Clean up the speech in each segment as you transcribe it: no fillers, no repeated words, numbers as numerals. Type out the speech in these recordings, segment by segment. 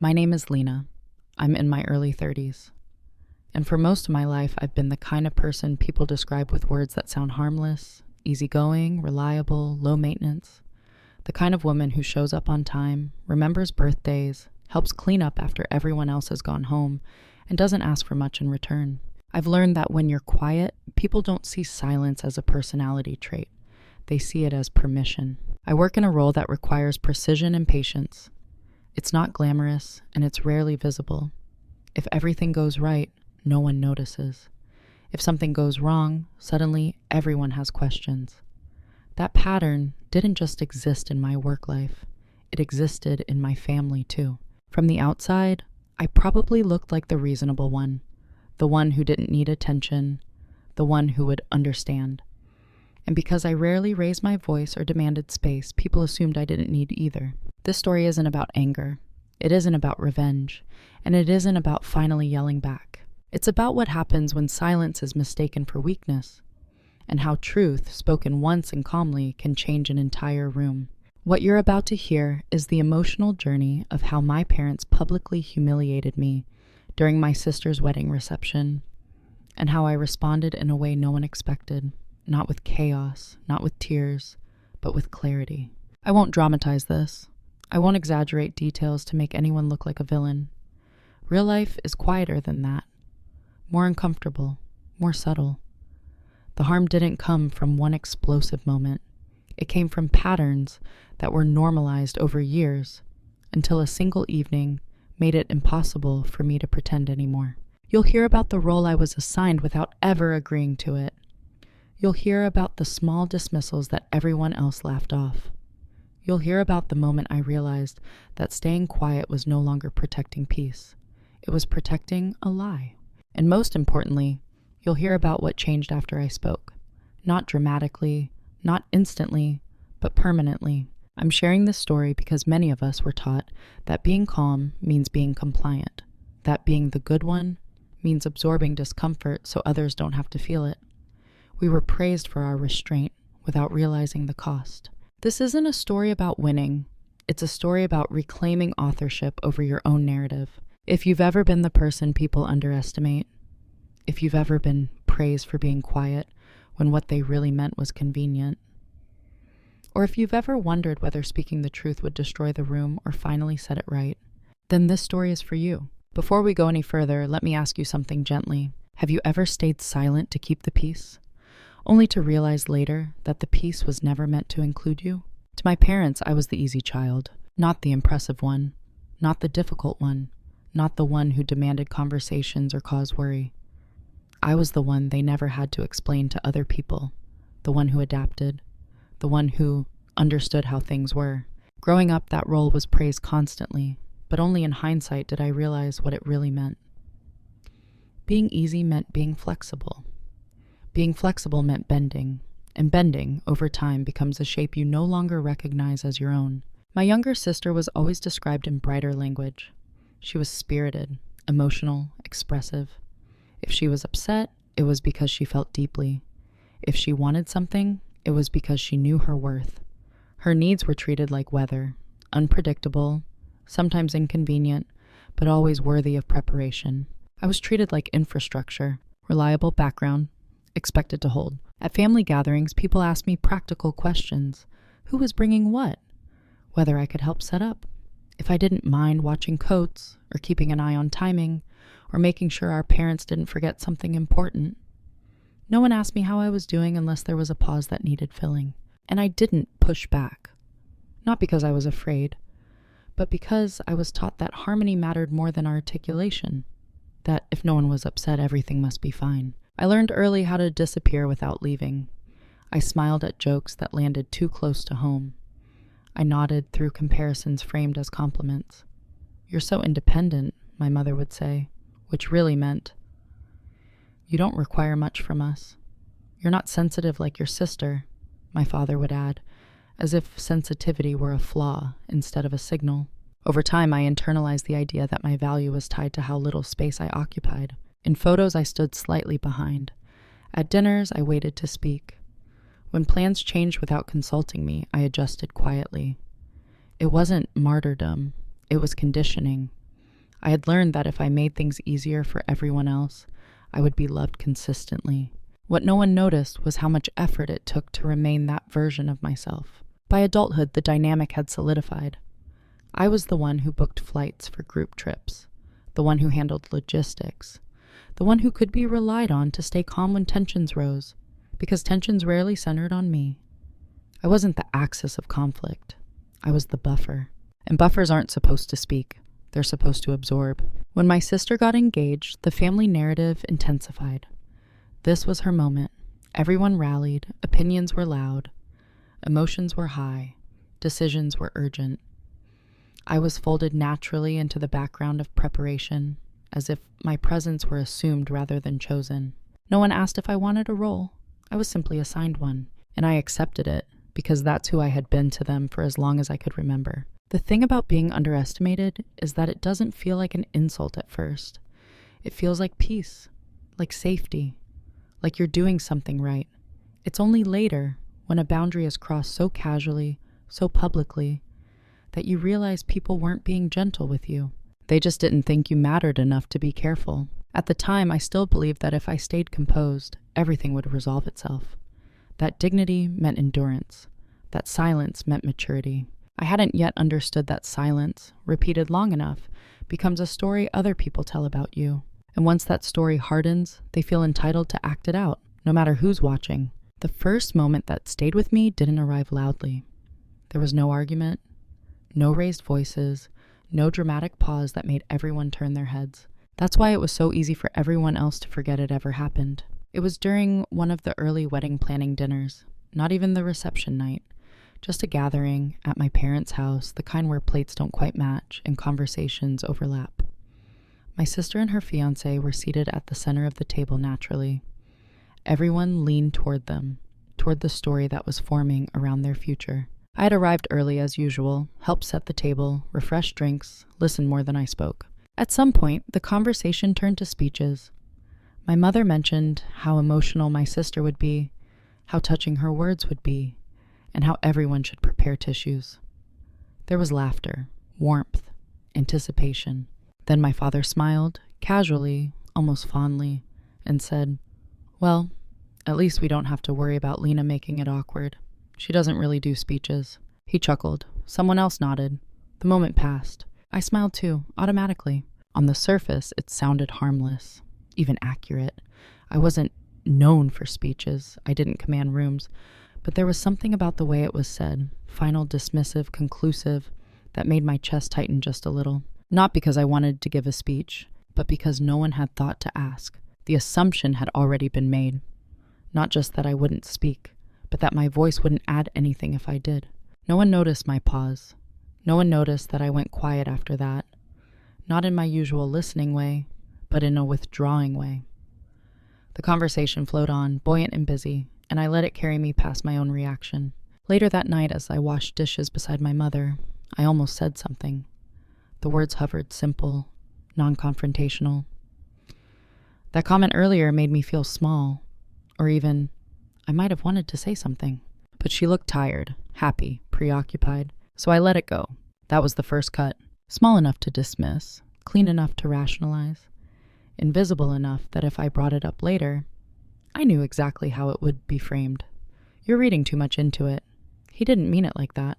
My name is Lina. I'm in my early 30s. And for most of my life, I've been the kind of person people describe with words that sound harmless, easygoing, reliable, low maintenance. The kind of woman who shows up on time, remembers birthdays, helps clean up after everyone else has gone home, and doesn't ask for much in return. I've learned that when you're quiet, people don't see silence as a personality trait. They see it as permission. I work in a role that requires precision and patience. It's not glamorous, and it's rarely visible. If everything goes right, no one notices. If something goes wrong, suddenly everyone has questions. That pattern didn't just exist in my work life. It existed in my family too. From the outside, I probably looked like the reasonable one, the one who didn't need attention, the one who would understand. And because I rarely raised my voice or demanded space, people assumed I didn't need either. This story isn't about anger. It isn't about revenge. And it isn't about finally yelling back. It's about what happens when silence is mistaken for weakness, and how truth, spoken once and calmly, can change an entire room. What you're about to hear is the emotional journey of how my parents publicly humiliated me during my sister's wedding reception, and how I responded in a way no one expected. Not with chaos, not with tears, but with clarity. I won't dramatize this. I won't exaggerate details to make anyone look like a villain. Real life is quieter than that. More uncomfortable, more subtle. The harm didn't come from one explosive moment. It came from patterns that were normalized over years until a single evening made it impossible for me to pretend anymore. You'll hear about the role I was assigned without ever agreeing to it. You'll hear about the small dismissals that everyone else laughed off. You'll hear about the moment I realized that staying quiet was no longer protecting peace. It was protecting a lie. And most importantly, you'll hear about what changed after I spoke. Not dramatically, not instantly, but permanently. I'm sharing this story because many of us were taught that being calm means being compliant, that being the good one means absorbing discomfort so others don't have to feel it. We were praised for our restraint without realizing the cost. This isn't a story about winning. It's a story about reclaiming authorship over your own narrative. If you've ever been the person people underestimate, if you've ever been praised for being quiet when what they really meant was convenient, or if you've ever wondered whether speaking the truth would destroy the room or finally set it right, then this story is for you. Before we go any further, let me ask you something gently. Have you ever stayed silent to keep the peace, only to realize later that the peace was never meant to include you? To my parents, I was the easy child, not the impressive one, not the difficult one, not the one who demanded conversations or caused worry. I was the one they never had to explain to other people, the one who adapted, the one who understood how things were. Growing up, that role was praised constantly, but only in hindsight did I realize what it really meant. Being easy meant being flexible. Being flexible meant bending, and bending, over time, becomes a shape you no longer recognize as your own. My younger sister was always described in brighter language. She was spirited, emotional, expressive. If she was upset, it was because she felt deeply. If she wanted something, it was because she knew her worth. Her needs were treated like weather, unpredictable, sometimes inconvenient, but always worthy of preparation. I was treated like infrastructure, reliable background, expected to hold. At family gatherings, people asked me practical questions. Who was bringing what? Whether I could help set up. If I didn't mind watching coats, or keeping an eye on timing, or making sure our parents didn't forget something important. No one asked me how I was doing unless there was a pause that needed filling. And I didn't push back. Not because I was afraid, but because I was taught that harmony mattered more than articulation. That if no one was upset, everything must be fine. I learned early how to disappear without leaving. I smiled at jokes that landed too close to home. I nodded through comparisons framed as compliments. "You're so independent," my mother would say, which really meant, "You don't require much from us." "You're not sensitive like your sister," my father would add, as if sensitivity were a flaw instead of a signal. Over time, I internalized the idea that my value was tied to how little space I occupied. In photos, I stood slightly behind. At dinners, I waited to speak. When plans changed without consulting me, I adjusted quietly. It wasn't martyrdom. It was conditioning. I had learned that if I made things easier for everyone else, I would be loved consistently. What no one noticed was how much effort it took to remain that version of myself. By adulthood, the dynamic had solidified. I was the one who booked flights for group trips, the one who handled logistics, the one who could be relied on to stay calm when tensions rose, because tensions rarely centered on me. I wasn't the axis of conflict. I was the buffer. And buffers aren't supposed to speak. They're supposed to absorb. When my sister got engaged, the family narrative intensified. This was her moment. Everyone rallied. Opinions were loud. Emotions were high. Decisions were urgent. I was folded naturally into the background of preparation, as if my presence were assumed rather than chosen. No one asked if I wanted a role. I was simply assigned one, and I accepted it because that's who I had been to them for as long as I could remember. The thing about being underestimated is that it doesn't feel like an insult at first. It feels like peace, like safety, like you're doing something right. It's only later, when a boundary is crossed so casually, so publicly, that you realize people weren't being gentle with you. They just didn't think you mattered enough to be careful. At the time, I still believed that if I stayed composed, everything would resolve itself. That dignity meant endurance. That silence meant maturity. I hadn't yet understood that silence, repeated long enough, becomes a story other people tell about you. And once that story hardens, they feel entitled to act it out, no matter who's watching. The first moment that stayed with me didn't arrive loudly. There was no argument, no raised voices, no dramatic pause that made everyone turn their heads. That's why it was so easy for everyone else to forget it ever happened. It was during one of the early wedding planning dinners, not even the reception night. Just a gathering at my parents' house, the kind where plates don't quite match and conversations overlap. My sister and her fiancé were seated at the center of the table naturally. Everyone leaned toward them, toward the story that was forming around their future. I had arrived early as usual, helped set the table, refreshed drinks, listened more than I spoke. At some point, the conversation turned to speeches. My mother mentioned how emotional my sister would be, how touching her words would be, and how everyone should prepare tissues. There was laughter, warmth, anticipation. Then my father smiled, casually, almost fondly, and said, "Well, at least we don't have to worry about Lina making it awkward. She doesn't really do speeches." He chuckled. Someone else nodded. The moment passed. I smiled too, automatically. On the surface, it sounded harmless, even accurate. I wasn't known for speeches. I didn't command rooms. But there was something about the way it was said, final, dismissive, conclusive, that made my chest tighten just a little. Not because I wanted to give a speech, but because no one had thought to ask. The assumption had already been made. Not just that I wouldn't speak, but that my voice wouldn't add anything if I did. No one noticed my pause. No one noticed that I went quiet after that. Not in my usual listening way, but in a withdrawing way. The conversation flowed on, buoyant and busy, and I let it carry me past my own reaction. Later that night, as I washed dishes beside my mother, I almost said something. The words hovered, simple, non-confrontational. That comment earlier made me feel small, or even, I might have wanted to say something. But she looked tired, happy, preoccupied, so I let it go. That was the first cut. Small enough to dismiss, clean enough to rationalize, invisible enough that if I brought it up later, I knew exactly how it would be framed. "You're reading too much into it. He didn't mean it like that."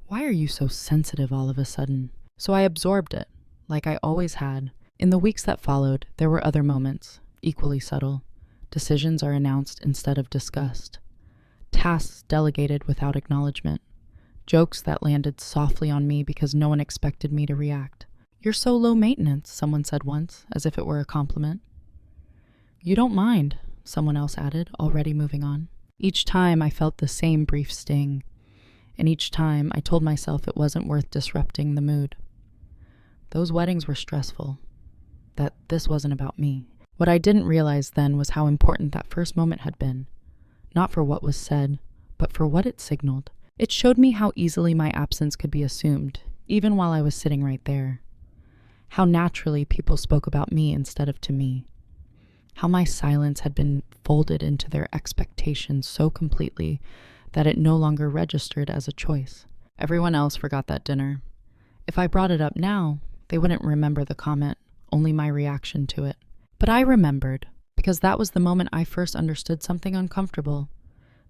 "Why are you so sensitive all of a sudden?" So I absorbed it, like I always had. In the weeks that followed, there were other moments, equally subtle. Decisions are announced instead of discussed. Tasks delegated without acknowledgement. Jokes that landed softly on me because no one expected me to react. "You're so low maintenance," someone said once, as if it were a compliment. "You don't mind," someone else added, already moving on. Each time I felt the same brief sting, and each time I told myself it wasn't worth disrupting the mood. Those weddings were stressful, that this wasn't about me. What I didn't realize then was how important that first moment had been, not for what was said, but for what it signaled. It showed me how easily my absence could be assumed, even while I was sitting right there. How naturally people spoke about me instead of to me. How my silence had been folded into their expectations so completely that it no longer registered as a choice. Everyone else forgot that dinner. If I brought it up now, They wouldn't remember the comment, only my reaction to it. But I remembered, because that was the moment I first understood something uncomfortable.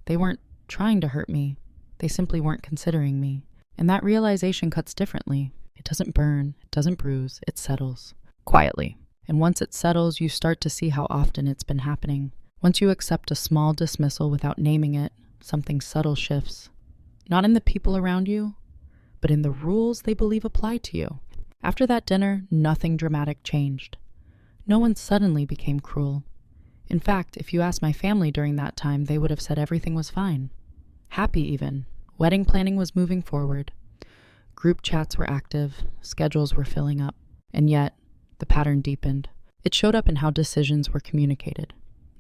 They weren't trying to hurt me. They simply weren't considering me. And that realization cuts differently. It doesn't burn, it doesn't bruise, it settles. Quietly. And once it settles, you start to see how often it's been happening. Once you accept a small dismissal without naming it, something subtle shifts. Not in the people around you, but in the rules they believe apply to you. After that dinner, nothing dramatic changed. No one suddenly became cruel. In fact, if you asked my family during that time, they would have said everything was fine. Happy even. Wedding planning was moving forward. Group chats were active, schedules were filling up. And yet, the pattern deepened. It showed up in how decisions were communicated.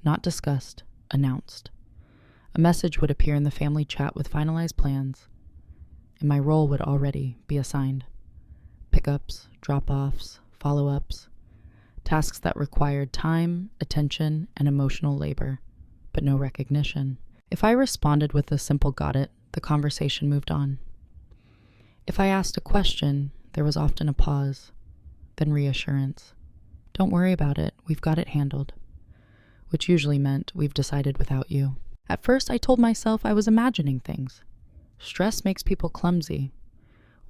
Not discussed, announced. A message would appear in the family chat with finalized plans, and my role would already be assigned. Pickups, drop-offs, follow-ups, tasks that required time, attention, and emotional labor, but no recognition. If I responded with a simple "got it," the conversation moved on. If I asked a question, there was often a pause, then reassurance. "Don't worry about it, we've got it handled," which usually meant we've decided without you. At first, I told myself I was imagining things. Stress makes people clumsy.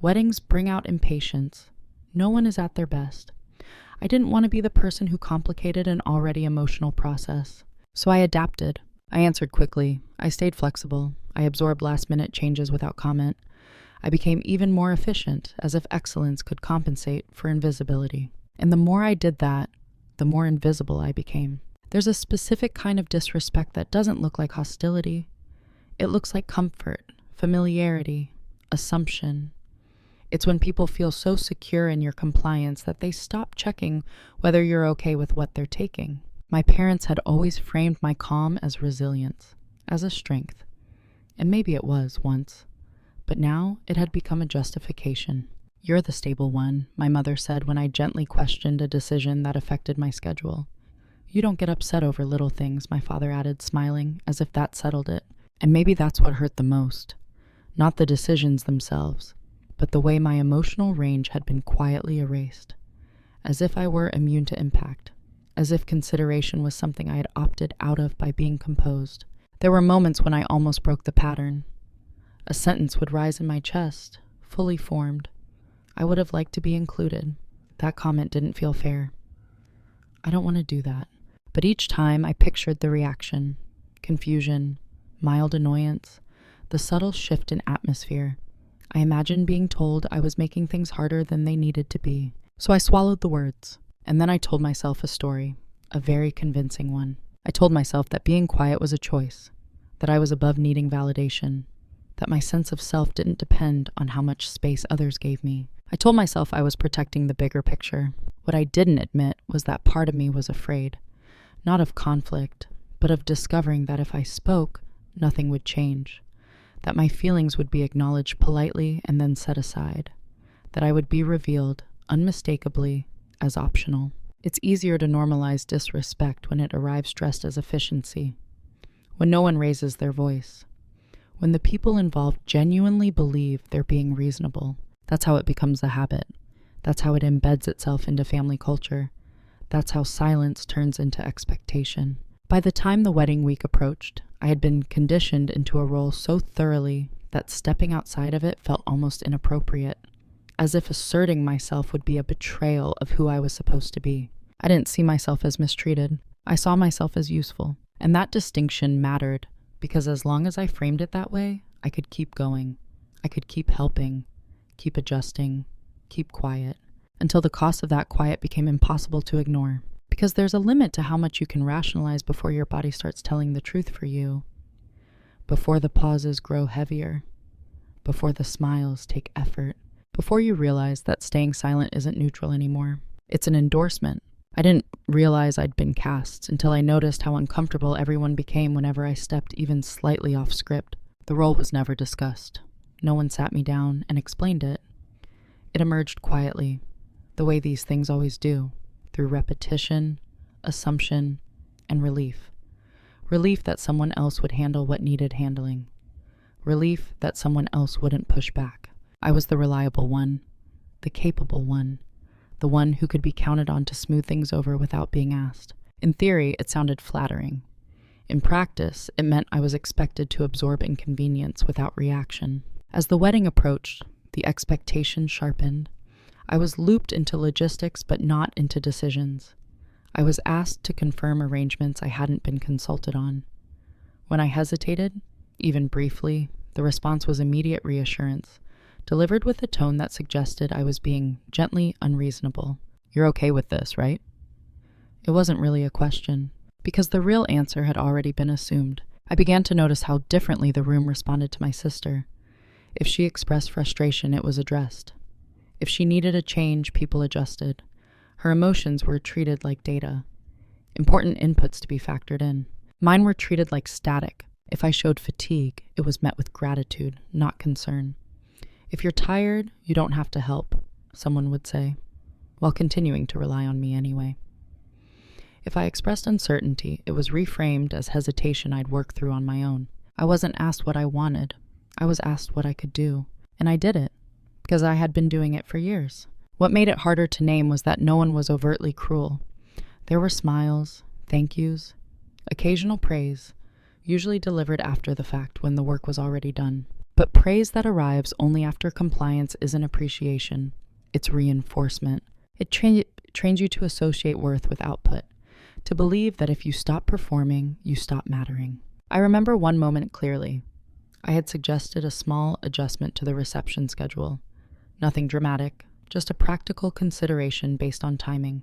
Weddings bring out impatience. No one is at their best. I didn't want to be the person who complicated an already emotional process. So I adapted. I answered quickly. I stayed flexible. I absorbed last-minute changes without comment. I became even more efficient, as if excellence could compensate for invisibility. And the more I did that, the more invisible I became. There's a specific kind of disrespect that doesn't look like hostility. It looks like comfort, familiarity, assumption. It's when people feel so secure in your compliance that they stop checking whether you're okay with what they're taking. My parents had always framed my calm as resilience, as a strength. And maybe it was once. But now it had become a justification. "You're the stable one," my mother said when I gently questioned a decision that affected my schedule. "You don't get upset over little things," my father added, smiling, as if that settled it. And maybe that's what hurt the most. Not the decisions themselves, but the way my emotional range had been quietly erased. As if I were immune to impact. As if consideration was something I had opted out of by being composed. There were moments when I almost broke the pattern. A sentence would rise in my chest, fully formed. "I would have liked to be included. That comment didn't feel fair." I don't want to do that. But each time I pictured the reaction, confusion, mild annoyance, the subtle shift in atmosphere. I imagined being told I was making things harder than they needed to be. So I swallowed the words, and then I told myself a story, a very convincing one. I told myself that being quiet was a choice, that I was above needing validation, that my sense of self didn't depend on how much space others gave me. I told myself I was protecting the bigger picture. What I didn't admit was that part of me was afraid, not of conflict, but of discovering that if I spoke, nothing would change, that my feelings would be acknowledged politely and then set aside, that I would be revealed, unmistakably, as optional. It's easier to normalize disrespect when it arrives dressed as efficiency, when no one raises their voice, when the people involved genuinely believe they're being reasonable. That's how it becomes a habit. That's how it embeds itself into family culture. That's how silence turns into expectation. By the time the wedding week approached, I had been conditioned into a role so thoroughly that stepping outside of it felt almost inappropriate, as if asserting myself would be a betrayal of who I was supposed to be. I didn't see myself as mistreated. I saw myself as useful. And that distinction mattered, because as long as I framed it that way, I could keep going. I could keep helping, keep adjusting, keep quiet, until the cost of that quiet became impossible to ignore. Because there's a limit to how much you can rationalize before your body starts telling the truth for you, before the pauses grow heavier, before the smiles take effort, before you realize that staying silent isn't neutral anymore. It's an endorsement. I didn't realize I'd been cast until I noticed how uncomfortable everyone became whenever I stepped even slightly off script. The role was never discussed. No one sat me down and explained it. It emerged quietly, the way these things always do, through repetition, assumption, and relief. Relief that someone else would handle what needed handling. Relief that someone else wouldn't push back. I was the reliable one, the capable one, the one who could be counted on to smooth things over without being asked. In theory, it sounded flattering. In practice, it meant I was expected to absorb inconvenience without reaction. As the wedding approached, the expectations sharpened. I was looped into logistics but not into decisions. I was asked to confirm arrangements I hadn't been consulted on. When I hesitated, even briefly, the response was immediate reassurance, delivered with a tone that suggested I was being gently unreasonable. "You're okay with this, right?" It wasn't really a question, because the real answer had already been assumed. I began to notice how differently the room responded to my sister. If she expressed frustration, it was addressed. If she needed a change, people adjusted. Her emotions were treated like data, important inputs to be factored in. Mine were treated like static. If I showed fatigue, it was met with gratitude, not concern. "If you're tired, you don't have to help," someone would say, while continuing to rely on me anyway. If I expressed uncertainty, it was reframed as hesitation I'd work through on my own. I wasn't asked what I wanted. I was asked what I could do. And I did it, because I had been doing it for years. What made it harder to name was that no one was overtly cruel. There were smiles, thank yous, occasional praise, usually delivered after the fact when the work was already done. But praise that arrives only after compliance isn't appreciation. It's reinforcement. It trains you to associate worth with output, to believe that if you stop performing, you stop mattering. I remember one moment clearly. I had suggested a small adjustment to the reception schedule. Nothing dramatic, just a practical consideration based on timing.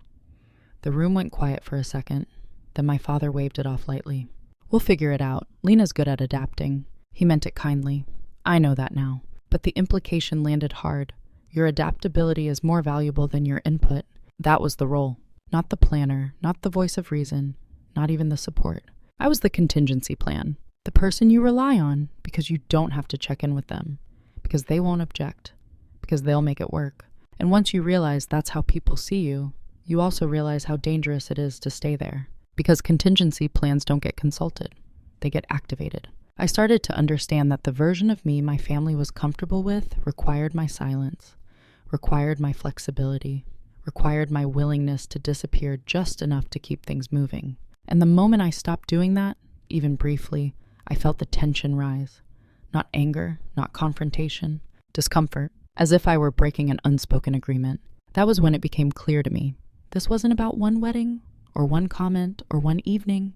The room went quiet for a second, then my father waved it off lightly. "We'll figure it out. Lina's good at adapting." He meant it kindly. I know that now. But the implication landed hard. Your adaptability is more valuable than your input. That was the role. Not the planner, not the voice of reason, not even the support. I was the contingency plan. The person you rely on because you don't have to check in with them, because they won't object, because they'll make it work. And once you realize that's how people see you, you also realize how dangerous it is to stay there, because contingency plans don't get consulted. They get activated. I started to understand that the version of me my family was comfortable with required my silence, required my flexibility, required my willingness to disappear just enough to keep things moving. And the moment I stopped doing that, even briefly, I felt the tension rise. Not anger, not confrontation, discomfort, as if I were breaking an unspoken agreement. That was when it became clear to me. This wasn't about one wedding, or one comment, or one evening.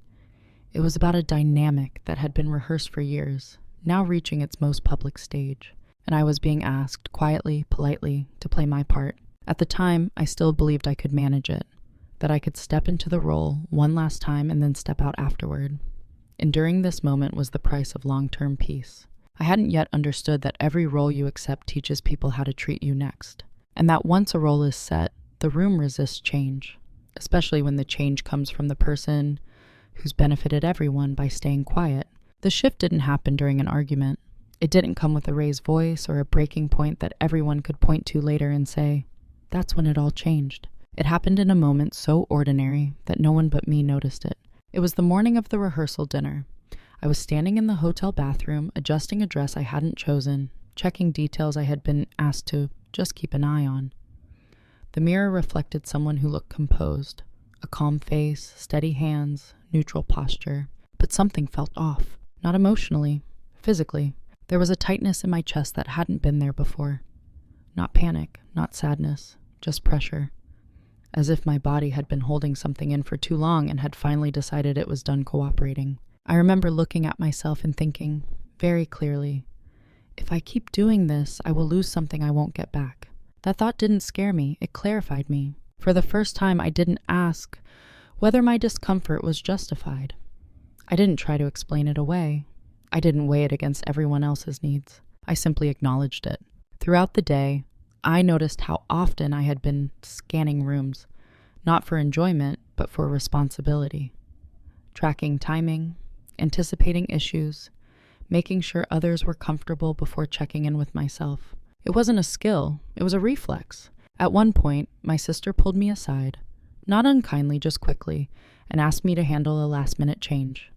It was about a dynamic that had been rehearsed for years, now reaching its most public stage. And I was being asked, quietly, politely, to play my part. At the time, I still believed I could manage it, that I could step into the role one last time and then step out afterward. Enduring this moment was the price of long-term peace. I hadn't yet understood that every role you accept teaches people how to treat you next, and that once a role is set, the room resists change, especially when the change comes from the person who's benefited everyone by staying quiet. The shift didn't happen during an argument. It didn't come with a raised voice or a breaking point that everyone could point to later and say, "That's when it all changed." It happened in a moment so ordinary that no one but me noticed it. It was the morning of the rehearsal dinner. I was standing in the hotel bathroom, adjusting a dress I hadn't chosen, checking details I had been asked to just keep an eye on. The mirror reflected someone who looked composed, a calm face, steady hands, neutral posture. But something felt off, not emotionally, physically. There was a tightness in my chest that hadn't been there before. Not panic, not sadness, just pressure. As if my body had been holding something in for too long and had finally decided it was done cooperating. I remember looking at myself and thinking, very clearly, if I keep doing this, I will lose something I won't get back. That thought didn't scare me, it clarified me. For the first time, I didn't ask whether my discomfort was justified. I didn't try to explain it away. I didn't weigh it against everyone else's needs. I simply acknowledged it. Throughout the day, I noticed how often I had been scanning rooms, not for enjoyment, but for responsibility. Tracking timing, anticipating issues, making sure others were comfortable before checking in with myself. It wasn't a skill, it was a reflex. At one point, my sister pulled me aside, not unkindly, just quickly, and asked me to handle a last-minute change.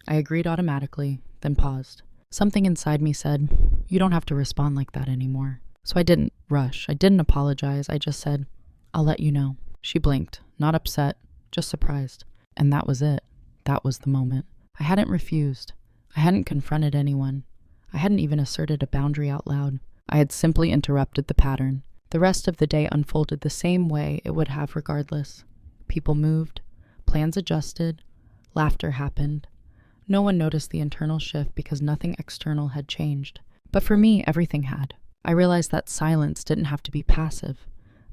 I agreed automatically, then paused. Something inside me said, "You don't have to respond like that anymore." So I didn't rush. I didn't apologize. I just said, I'll let you know. She blinked, not upset, just surprised. And that was it. That was the moment. I hadn't refused. I hadn't confronted anyone. I hadn't even asserted a boundary out loud. I had simply interrupted the pattern. The rest of the day unfolded the same way it would have regardless. People moved, plans adjusted, laughter happened. No one noticed the internal shift because nothing external had changed. But for me, everything had. I realized that silence didn't have to be passive,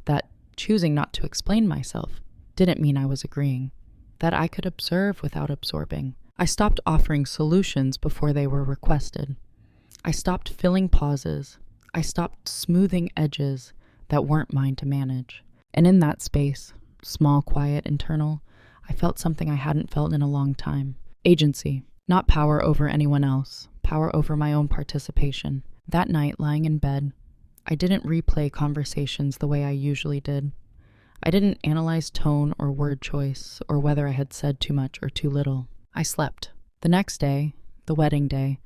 that choosing not to explain myself didn't mean I was agreeing, that I could observe without absorbing. I stopped offering solutions before they were requested. I stopped filling pauses. I stopped smoothing edges that weren't mine to manage. And in that space, small, quiet, internal, I felt something I hadn't felt in a long time. Agency, not power over anyone else, power over my own participation. That night, lying in bed, I didn't replay conversations the way I usually did. I didn't analyze tone or word choice or whether I had said too much or too little. I slept. The next day, the wedding day,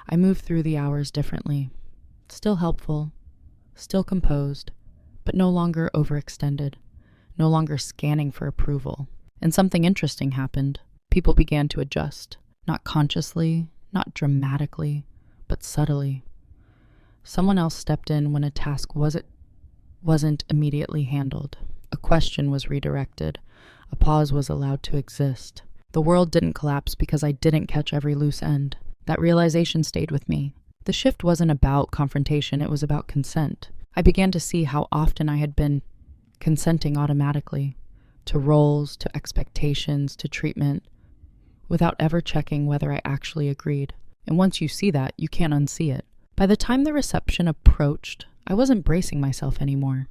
I moved through the hours differently. Still helpful, still composed, but no longer overextended, no longer scanning for approval. And something interesting happened. People began to adjust, not consciously, not dramatically, but subtly. Someone else stepped in when a task wasn't immediately handled. A question was redirected. A pause was allowed to exist. The world didn't collapse because I didn't catch every loose end. That realization stayed with me. The shift wasn't about confrontation, it was about consent. I began to see how often I had been consenting automatically, to roles, to expectations, to treatment, without ever checking whether I actually agreed. And once you see that, you can't unsee it. By the time the reception approached, I wasn't bracing myself anymore.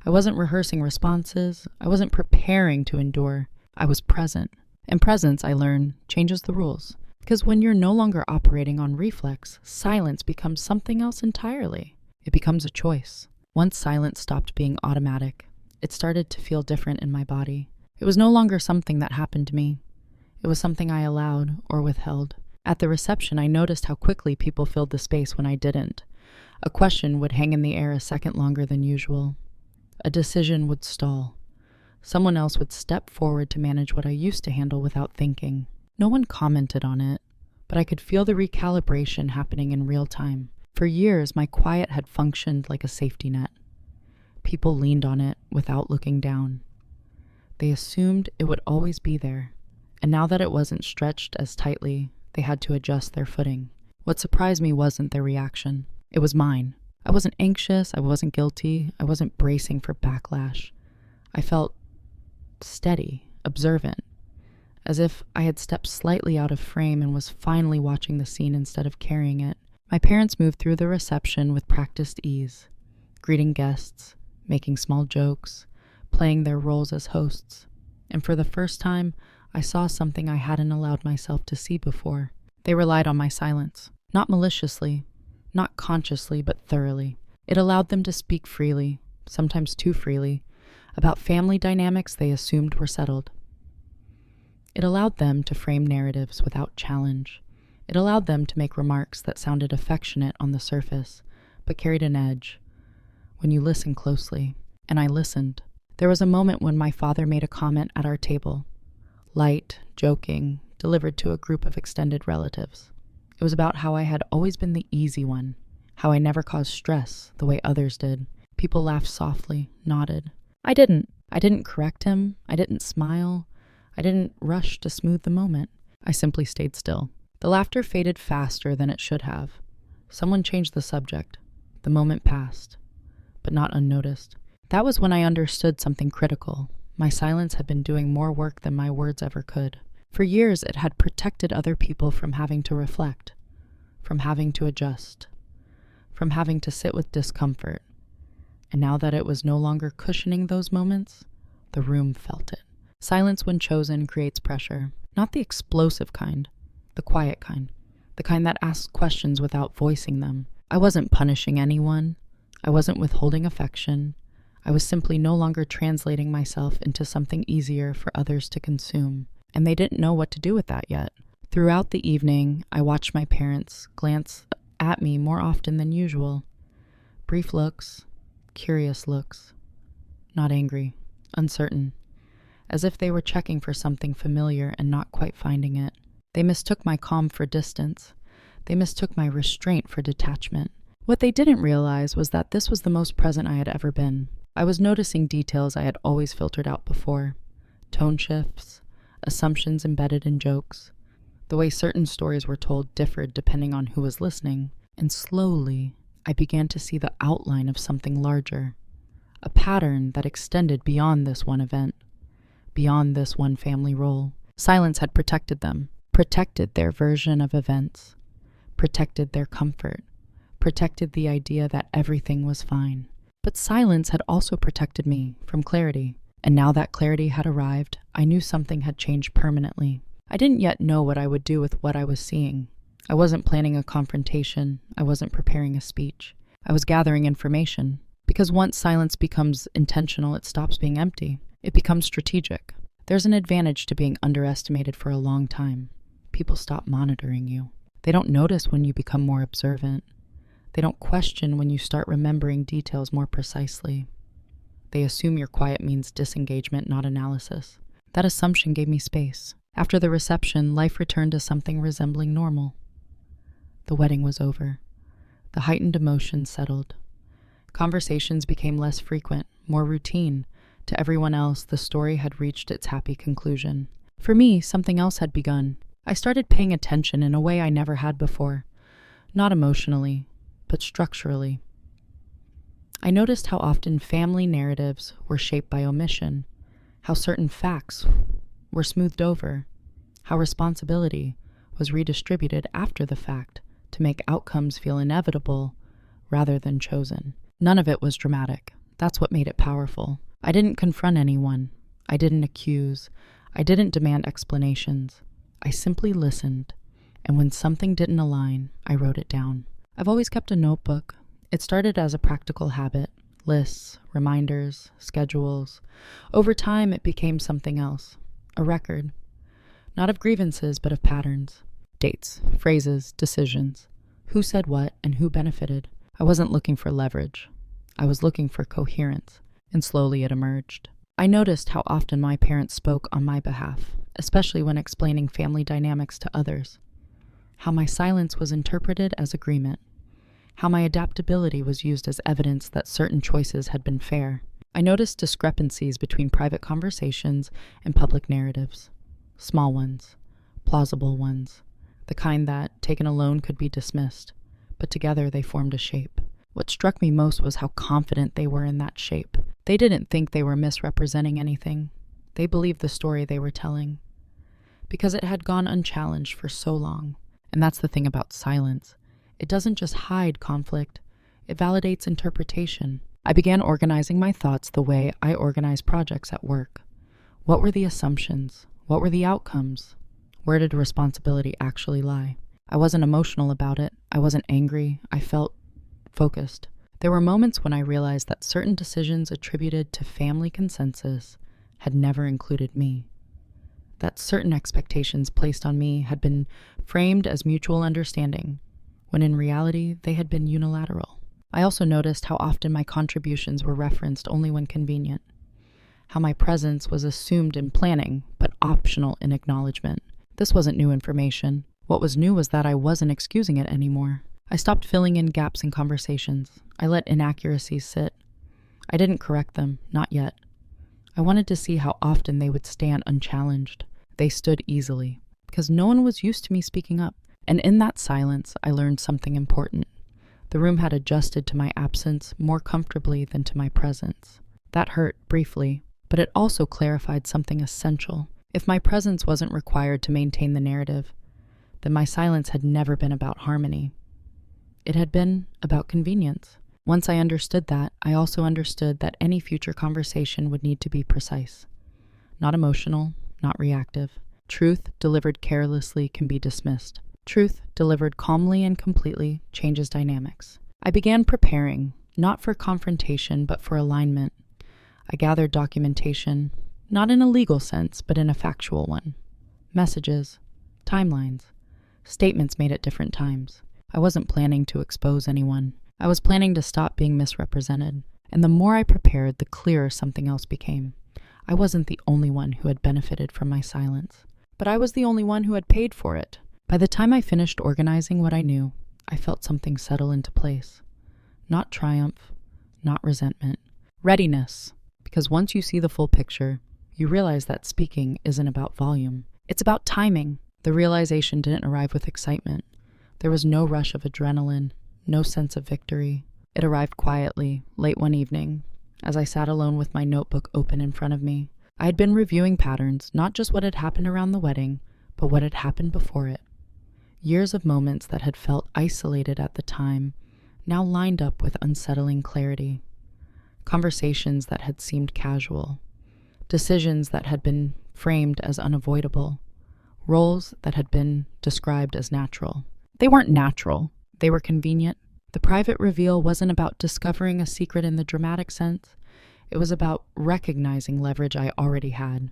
I wasn't rehearsing responses. I wasn't preparing to endure. I was present. And presence, I learned, changes the rules. Because when you're no longer operating on reflex, silence becomes something else entirely. It becomes a choice. Once silence stopped being automatic, it started to feel different in my body. It was no longer something that happened to me. It was something I allowed or withheld. At the reception, I noticed how quickly people filled the space when I didn't. A question would hang in the air a second longer than usual. A decision would stall. Someone else would step forward to manage what I used to handle without thinking. No one commented on it, but I could feel the recalibration happening in real time. For years, my quiet had functioned like a safety net. People leaned on it without looking down. They assumed it would always be there, and now that it wasn't stretched as tightly, they had to adjust their footing. What surprised me wasn't their reaction. It was mine. I wasn't anxious, I wasn't guilty, I wasn't bracing for backlash. I felt steady, observant, as if I had stepped slightly out of frame and was finally watching the scene instead of carrying it. My parents moved through the reception with practiced ease, greeting guests, making small jokes, playing their roles as hosts. And for the first time, I saw something I hadn't allowed myself to see before. They relied on my silence, not maliciously, not consciously, but thoroughly. It allowed them to speak freely, sometimes too freely, about family dynamics they assumed were settled. It allowed them to frame narratives without challenge. It allowed them to make remarks that sounded affectionate on the surface, but carried an edge when you listen closely. And I listened. There was a moment when my father made a comment at our table, light, joking, delivered to a group of extended relatives. It was about how I had always been the easy one, how I never caused stress the way others did. People laughed softly, nodded. I didn't correct him. I didn't smile. I didn't rush to smooth the moment. I simply stayed still. The laughter faded faster than it should have. Someone changed the subject. The moment passed, but not unnoticed. That was when I understood something critical. My silence had been doing more work than my words ever could. For years, it had protected other people from having to reflect, from having to adjust, from having to sit with discomfort. And now that it was no longer cushioning those moments, the room felt it. Silence, when chosen, creates pressure. Not the explosive kind, the quiet kind. The kind that asks questions without voicing them. I wasn't punishing anyone. I wasn't withholding affection. I was simply no longer translating myself into something easier for others to consume. And they didn't know what to do with that yet. Throughout the evening, I watched my parents glance at me more often than usual. Brief looks, curious looks, not angry. uncertain, as if they were checking for something familiar and not quite finding it. They mistook my calm for distance. They mistook my restraint for detachment. What they didn't realize was that this was the most present I had ever been. I was noticing details I had always filtered out before. Tone shifts, assumptions embedded in jokes. The way certain stories were told differed depending on who was listening. And slowly, I began to see the outline of something larger. A pattern that extended beyond this one event, beyond this one family role. Silence had protected them, protected their version of events, protected their comfort, protected the idea that everything was fine. But silence had also protected me from clarity. And now that clarity had arrived, I knew something had changed permanently. I didn't yet know what I would do with what I was seeing. I wasn't planning a confrontation. I wasn't preparing a speech. I was gathering information. Because once silence becomes intentional, it stops being empty. It becomes strategic. There's an advantage to being underestimated for a long time. People stop monitoring you. They don't notice when you become more observant. They don't question when you start remembering details more precisely. They assume your quiet means disengagement, not analysis. That assumption gave me space. After the reception, life returned to something resembling normal. The wedding was over. The heightened emotion settled. Conversations became less frequent, more routine. To everyone else, the story had reached its happy conclusion. For me, something else had begun. I started paying attention in a way I never had before. Not emotionally, but structurally. I noticed how often family narratives were shaped by omission, how certain facts were smoothed over, how responsibility was redistributed after the fact to make outcomes feel inevitable rather than chosen. None of it was dramatic. That's what made it powerful. I didn't confront anyone. I didn't accuse. I didn't demand explanations. I simply listened, and when something didn't align, I wrote it down. I've always kept a notebook. It started as a practical habit, lists, reminders, schedules. Over time, it became something else, a record. Not of grievances, but of patterns. Dates, phrases, decisions. Who said what and who benefited. I wasn't looking for leverage. I was looking for coherence, and slowly it emerged. I noticed how often my parents spoke on my behalf, especially when explaining family dynamics to others. How my silence was interpreted as agreement. How my adaptability was used as evidence that certain choices had been fair. I noticed discrepancies between private conversations and public narratives. Small ones, plausible ones, the kind that, taken alone, could be dismissed, but together they formed a shape. What struck me most was how confident they were in that shape. They didn't think they were misrepresenting anything. They believed the story they were telling, because it had gone unchallenged for so long. And that's the thing about silence. It doesn't just hide conflict, it validates interpretation. I began organizing my thoughts the way I organize projects at work. What were the assumptions? What were the outcomes? Where did responsibility actually lie? I wasn't emotional about it. I wasn't angry. I felt focused. There were moments when I realized that certain decisions attributed to family consensus had never included me. That certain expectations placed on me had been framed as mutual understanding, when in reality they had been unilateral. I also noticed how often my contributions were referenced only when convenient, how my presence was assumed in planning, but optional in acknowledgement. This wasn't new information. What was new was that I wasn't excusing it anymore. I stopped filling in gaps in conversations. I let inaccuracies sit. I didn't correct them, not yet. I wanted to see how often they would stand unchallenged. They stood easily, because no one was used to me speaking up. And in that silence, I learned something important. The room had adjusted to my absence more comfortably than to my presence. That hurt briefly, but it also clarified something essential. If my presence wasn't required to maintain the narrative, then my silence had never been about harmony. It had been about convenience. Once I understood that, I also understood that any future conversation would need to be precise. Not emotional, not reactive. Truth delivered carelessly can be dismissed. Truth delivered calmly and completely changes dynamics. I began preparing, not for confrontation, but for alignment. I gathered documentation, not in a legal sense, but in a factual one. Messages, timelines, statements made at different times. I wasn't planning to expose anyone. I was planning to stop being misrepresented. And the more I prepared, the clearer something else became. I wasn't the only one who had benefited from my silence, but I was the only one who had paid for it. By the time I finished organizing what I knew, I felt something settle into place. Not triumph, not resentment. Readiness, because once you see the full picture, you realize that speaking isn't about volume. It's about timing. The realization didn't arrive with excitement. There was no rush of adrenaline, no sense of victory. It arrived quietly, late one evening, as I sat alone with my notebook open in front of me. I had been reviewing patterns, not just what had happened around the wedding, but what had happened before it. Years of moments that had felt isolated at the time, now lined up with unsettling clarity. Conversations that had seemed casual. Decisions that had been framed as unavoidable. Roles that had been described as natural. They weren't natural. They were convenient. The private reveal wasn't about discovering a secret in the dramatic sense. It was about recognizing leverage I already had.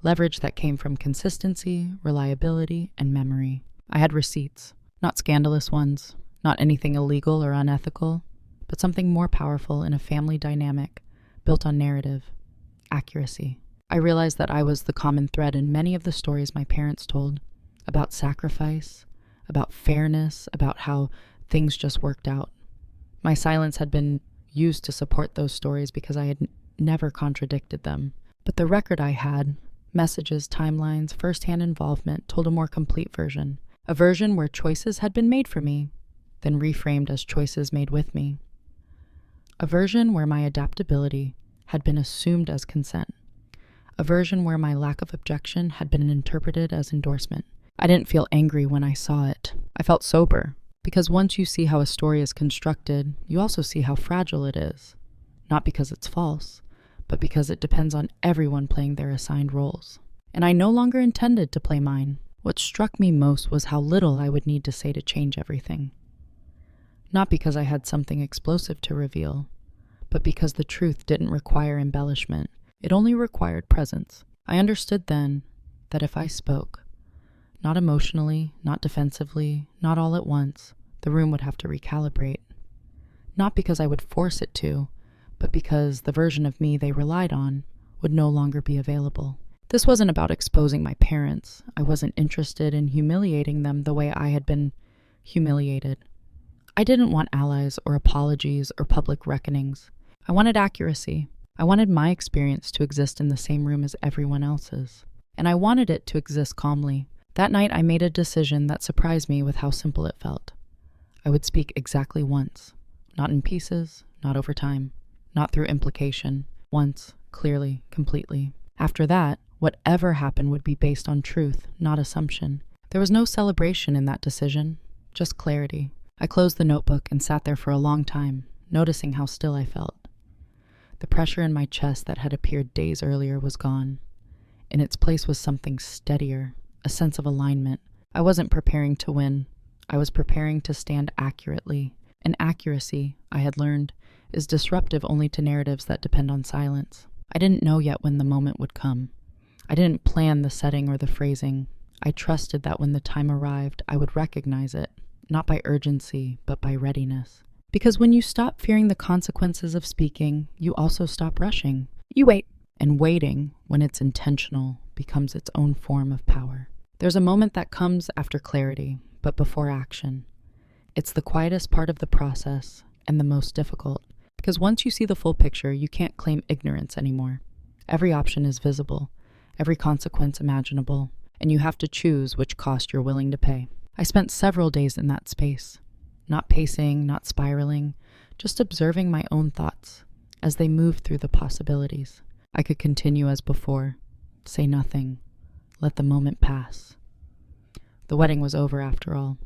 Leverage that came from consistency, reliability, and memory. I had receipts, not scandalous ones, not anything illegal or unethical, but something more powerful in a family dynamic built on narrative, accuracy. I realized that I was the common thread in many of the stories my parents told, about sacrifice, about fairness, about how things just worked out. My silence had been used to support those stories because I had never contradicted them. But the record I had, messages, timelines, firsthand involvement, told a more complete version. A version where choices had been made for me, then reframed as choices made with me. A version where my adaptability had been assumed as consent. A version where my lack of objection had been interpreted as endorsement. I didn't feel angry when I saw it. I felt sober, because once you see how a story is constructed, you also see how fragile it is. Not because it's false, but because it depends on everyone playing their assigned roles. And I no longer intended to play mine. What struck me most was how little I would need to say to change everything. Not because I had something explosive to reveal, but because the truth didn't require embellishment. It only required presence. I understood then that if I spoke, not emotionally, not defensively, not all at once, the room would have to recalibrate. Not because I would force it to, but because the version of me they relied on would no longer be available. This wasn't about exposing my parents. I wasn't interested in humiliating them the way I had been humiliated. I didn't want allies or apologies or public reckonings. I wanted accuracy. I wanted my experience to exist in the same room as everyone else's. And I wanted it to exist calmly. That night I made a decision that surprised me with how simple it felt. I would speak exactly once. Not in pieces, not over time, not through implication. Once, clearly, completely. After that, whatever happened would be based on truth, not assumption. There was no celebration in that decision, just clarity. I closed the notebook and sat there for a long time, noticing how still I felt. The pressure in my chest that had appeared days earlier was gone. In its place was something steadier, a sense of alignment. I wasn't preparing to win. I was preparing to stand accurately. And accuracy, I had learned, is disruptive only to narratives that depend on silence. I didn't know yet when the moment would come. I didn't plan the setting or the phrasing. I trusted that when the time arrived, I would recognize it, not by urgency, but by readiness. Because when you stop fearing the consequences of speaking, you also stop rushing. You wait. And waiting, when it's intentional, becomes its own form of power. There's a moment that comes after clarity, but before action. It's the quietest part of the process and the most difficult, because once you see the full picture, you can't claim ignorance anymore. Every option is visible, every consequence imaginable, and you have to choose which cost you're willing to pay. I spent several days in that space, not pacing, not spiraling, just observing my own thoughts as they moved through the possibilities. I could continue as before, say nothing, let the moment pass. The wedding was over after all.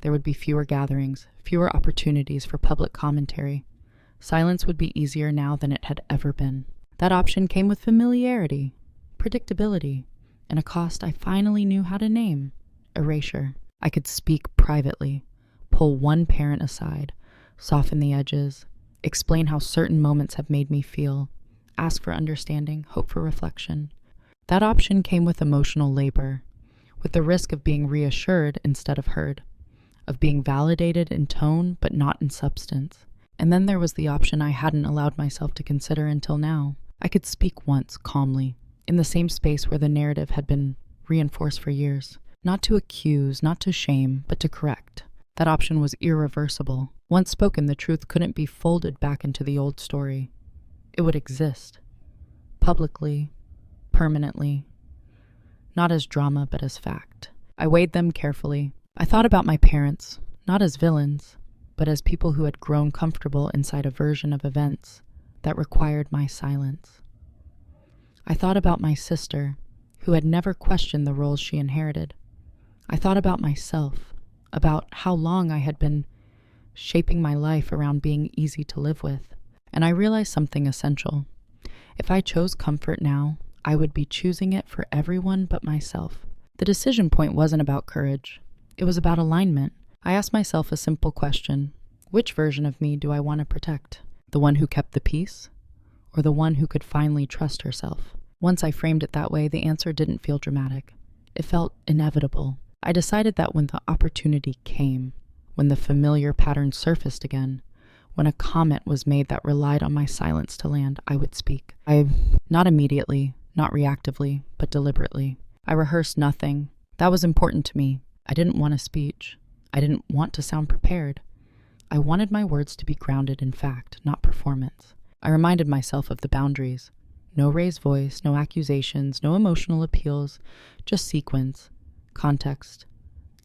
There would be fewer gatherings, fewer opportunities for public commentary. Silence would be easier now than it had ever been. That option came with familiarity, predictability, and a cost I finally knew how to name: erasure. I could speak privately, pull one parent aside, soften the edges, explain how certain moments have made me feel, ask for understanding, hope for reflection. That option came with emotional labor, with the risk of being reassured instead of heard, of being validated in tone but not in substance. And then there was the option I hadn't allowed myself to consider until now, I could speak once, calmly, in the same space where the narrative had been reinforced for years. Not to accuse, not to shame, but to correct. That option was irreversible. Once spoken, the truth couldn't be folded back into the old story. It would exist. Publicly, permanently. Not as drama, but as fact. I weighed them carefully. I thought about my parents, not as villains, but as people who had grown comfortable inside a version of events that required my silence. I thought about my sister, who had never questioned the roles she inherited. I thought about myself, about how long I had been shaping my life around being easy to live with, and I realized something essential. If I chose comfort now, I would be choosing it for everyone but myself. The decision point wasn't about courage. It was about alignment. I asked myself a simple question. Which version of me do I want to protect? The one who kept the peace? Or the one who could finally trust herself? Once I framed it that way, the answer didn't feel dramatic. It felt inevitable. I decided that when the opportunity came, when the familiar pattern surfaced again, when a comment was made that relied on my silence to land, I would speak. Not immediately, not reactively, but deliberately. I rehearsed nothing. That was important to me. I didn't want a speech. I didn't want to sound prepared. I wanted my words to be grounded in fact, not performance. I reminded myself of the boundaries. No raised voice, no accusations, no emotional appeals, just sequence, context,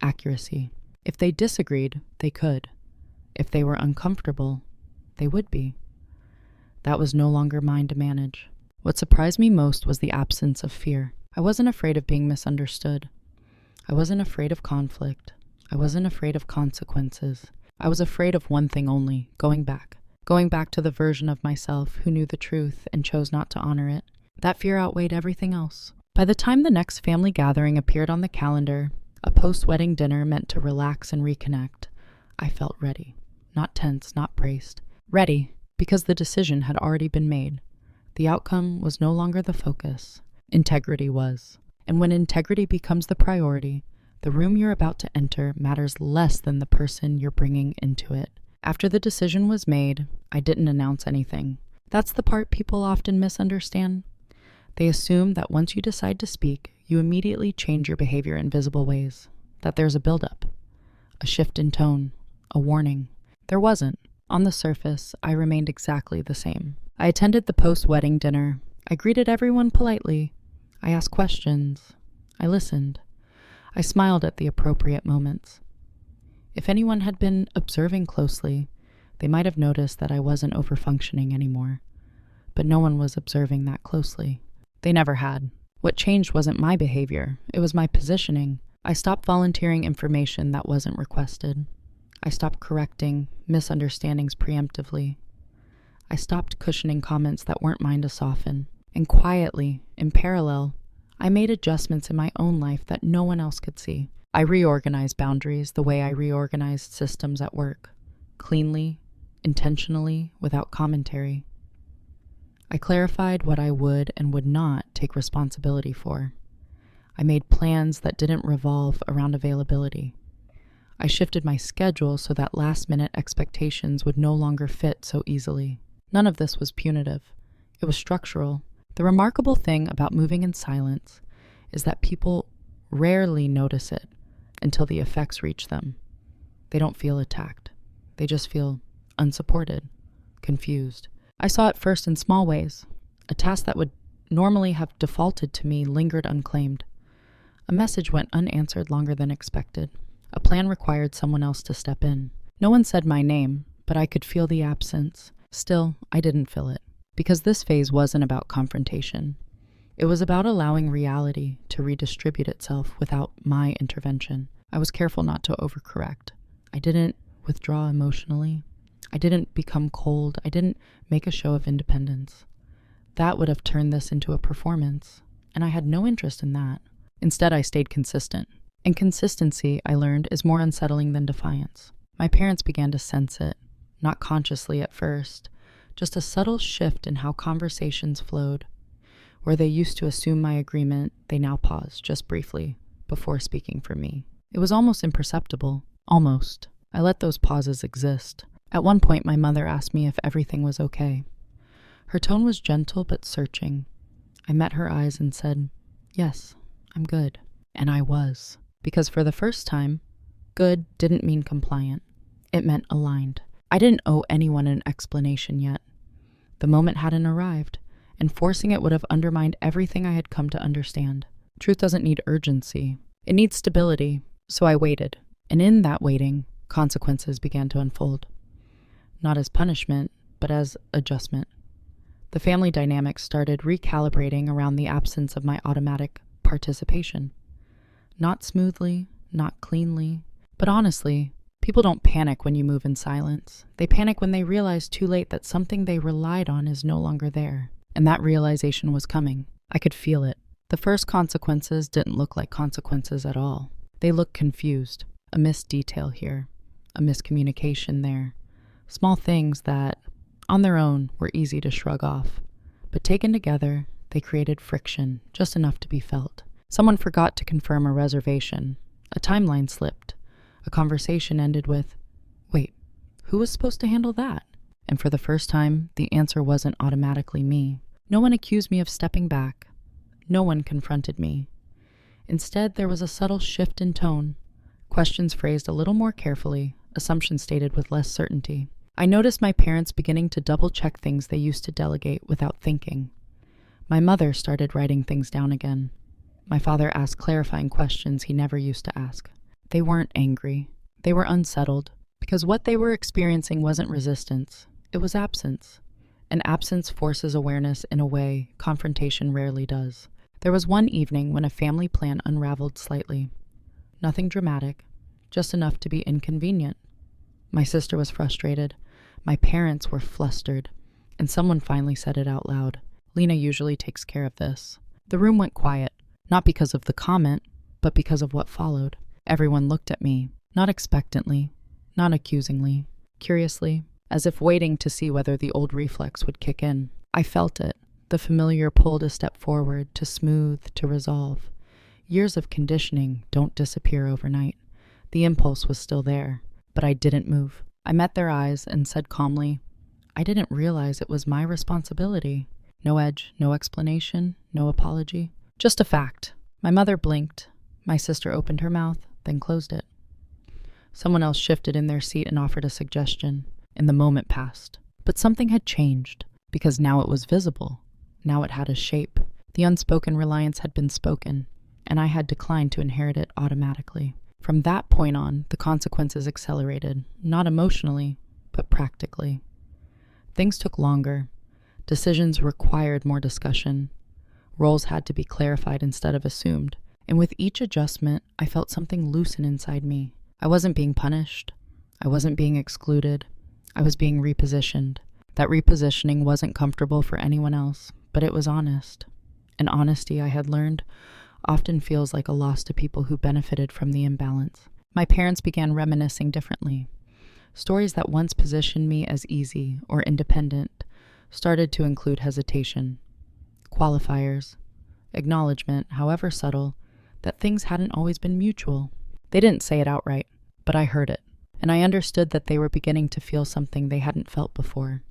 accuracy. If they disagreed, they could. If they were uncomfortable, they would be. That was no longer mine to manage. What surprised me most was the absence of fear. I wasn't afraid of being misunderstood. I wasn't afraid of conflict. I wasn't afraid of consequences. I was afraid of one thing only, going back. Going back to the version of myself who knew the truth and chose not to honor it. That fear outweighed everything else. By the time the next family gathering appeared on the calendar, a post-wedding dinner meant to relax and reconnect, I felt ready. Not tense, not braced. Ready, because the decision had already been made. The outcome was no longer the focus. Integrity was. And when integrity becomes the priority, the room you're about to enter matters less than the person you're bringing into it. After the decision was made, I didn't announce anything. That's the part people often misunderstand. They assume that once you decide to speak, you immediately change your behavior in visible ways, that there's a buildup, a shift in tone, a warning. There wasn't. On the surface, I remained exactly the same. I attended the post-wedding dinner. I greeted everyone politely. I asked questions. I listened. I smiled at the appropriate moments. If anyone had been observing closely, they might have noticed that I wasn't overfunctioning anymore. But no one was observing that closely. They never had. What changed wasn't my behavior, it was my positioning. I stopped volunteering information that wasn't requested. I stopped correcting misunderstandings preemptively. I stopped cushioning comments that weren't mine to soften. And quietly, in parallel, I made adjustments in my own life that no one else could see. I reorganized boundaries the way I reorganized systems at work, cleanly, intentionally, without commentary. I clarified what I would and would not take responsibility for. I made plans that didn't revolve around availability. I shifted my schedule so that last-minute expectations would no longer fit so easily. None of this was punitive. It was structural. The remarkable thing about moving in silence is that people rarely notice it until the effects reach them. They don't feel attacked. They just feel unsupported, confused. I saw it first in small ways. A task that would normally have defaulted to me lingered unclaimed. A message went unanswered longer than expected. A plan required someone else to step in. No one said my name, but I could feel the absence. Still, I didn't fill it. Because this phase wasn't about confrontation. It was about allowing reality to redistribute itself without my intervention. I was careful not to overcorrect. I didn't withdraw emotionally. I didn't become cold. I didn't make a show of independence. That would have turned this into a performance, and I had no interest in that. Instead, I stayed consistent. And consistency, I learned, is more unsettling than defiance. My parents began to sense it, not consciously at first, just a subtle shift in how conversations flowed. Where they used to assume my agreement, they now paused, just briefly, before speaking for me. It was almost imperceptible. Almost. I let those pauses exist. At one point, my mother asked me if everything was okay. Her tone was gentle but searching. I met her eyes and said, "Yes, I'm good." And I was. Because for the first time, good didn't mean compliant. It meant aligned. I didn't owe anyone an explanation yet. The moment hadn't arrived, and forcing it would have undermined everything I had come to understand. Truth doesn't need urgency. It needs stability. So I waited. And in that waiting, consequences began to unfold. Not as punishment, but as adjustment. The family dynamics started recalibrating around the absence of my automatic participation. Not smoothly, not cleanly, but honestly, people don't panic when you move in silence. They panic when they realize too late that something they relied on is no longer there. And that realization was coming. I could feel it. The first consequences didn't look like consequences at all. They looked confused. A missed detail here, a miscommunication there. Small things that, on their own, were easy to shrug off. But taken together, they created friction, just enough to be felt. Someone forgot to confirm a reservation. A timeline slipped. A conversation ended with, "Wait, who was supposed to handle that?" And for the first time, the answer wasn't automatically me. No one accused me of stepping back. No one confronted me. Instead, there was a subtle shift in tone. Questions phrased a little more carefully, assumptions stated with less certainty. I noticed my parents beginning to double-check things they used to delegate without thinking. My mother started writing things down again. My father asked clarifying questions he never used to ask. They weren't angry. They were unsettled, because what they were experiencing wasn't resistance. It was absence. And absence forces awareness in a way confrontation rarely does. There was one evening when a family plan unraveled slightly. Nothing dramatic, just enough to be inconvenient. My sister was frustrated. My parents were flustered. And someone finally said it out loud. Lina usually takes care of this. The room went quiet, not because of the comment, but because of what followed. Everyone looked at me, not expectantly, not accusingly, curiously, as if waiting to see whether the old reflex would kick in. I felt it, the familiar pull to step forward, to smooth, to resolve. Years of conditioning don't disappear overnight. The impulse was still there, but I didn't move. I met their eyes and said calmly, "I didn't realize it was my responsibility." No edge, no explanation, no apology. Just a fact. My mother blinked. My sister opened her mouth, then closed it. Someone else shifted in their seat and offered a suggestion, and the moment passed. But something had changed, because now it was visible. Now it had a shape. The unspoken reliance had been spoken, and I had declined to inherit it automatically. From that point on, the consequences accelerated, not emotionally, but practically. Things took longer. Decisions required more discussion. Roles had to be clarified instead of assumed. And with each adjustment, I felt something loosen inside me. I wasn't being punished. I wasn't being excluded. I was being repositioned. That repositioning wasn't comfortable for anyone else, but it was honest. And honesty, I had learned, often feels like a loss to people who benefited from the imbalance. My parents began reminiscing differently. Stories that once positioned me as easy or independent started to include hesitation, qualifiers, acknowledgement, however subtle, that things hadn't always been mutual. They didn't say it outright, but I heard it, and I understood that they were beginning to feel something they hadn't felt before.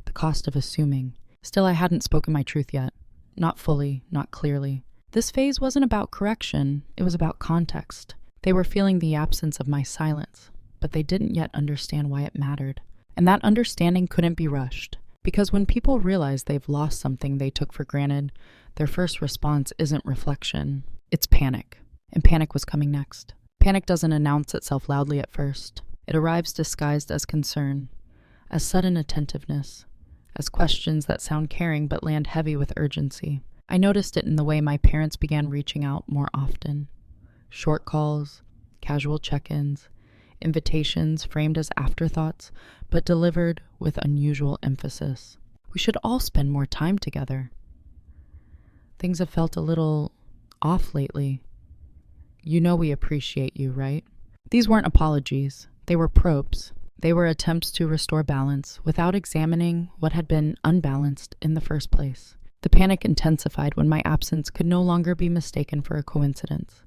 The cost of assuming. Still, I hadn't spoken my truth yet. Not fully, not clearly. This phase wasn't about correction, it was about context. They were feeling the absence of my silence, but they didn't yet understand why it mattered. And that understanding couldn't be rushed, because when people realize they've lost something they took for granted, their first response isn't reflection, it's panic. And panic was coming next. Panic doesn't announce itself loudly at first. It arrives disguised as concern, as sudden attentiveness, as questions that sound caring but land heavy with urgency. I noticed it in the way my parents began reaching out more often. Short calls, casual check-ins, invitations framed as afterthoughts, but delivered with unusual emphasis. We should all spend more time together. Things have felt a little off lately. You know we appreciate you, right? These weren't apologies. They were probes. They were attempts to restore balance without examining what had been unbalanced in the first place. The panic intensified when my absence could no longer be mistaken for a coincidence.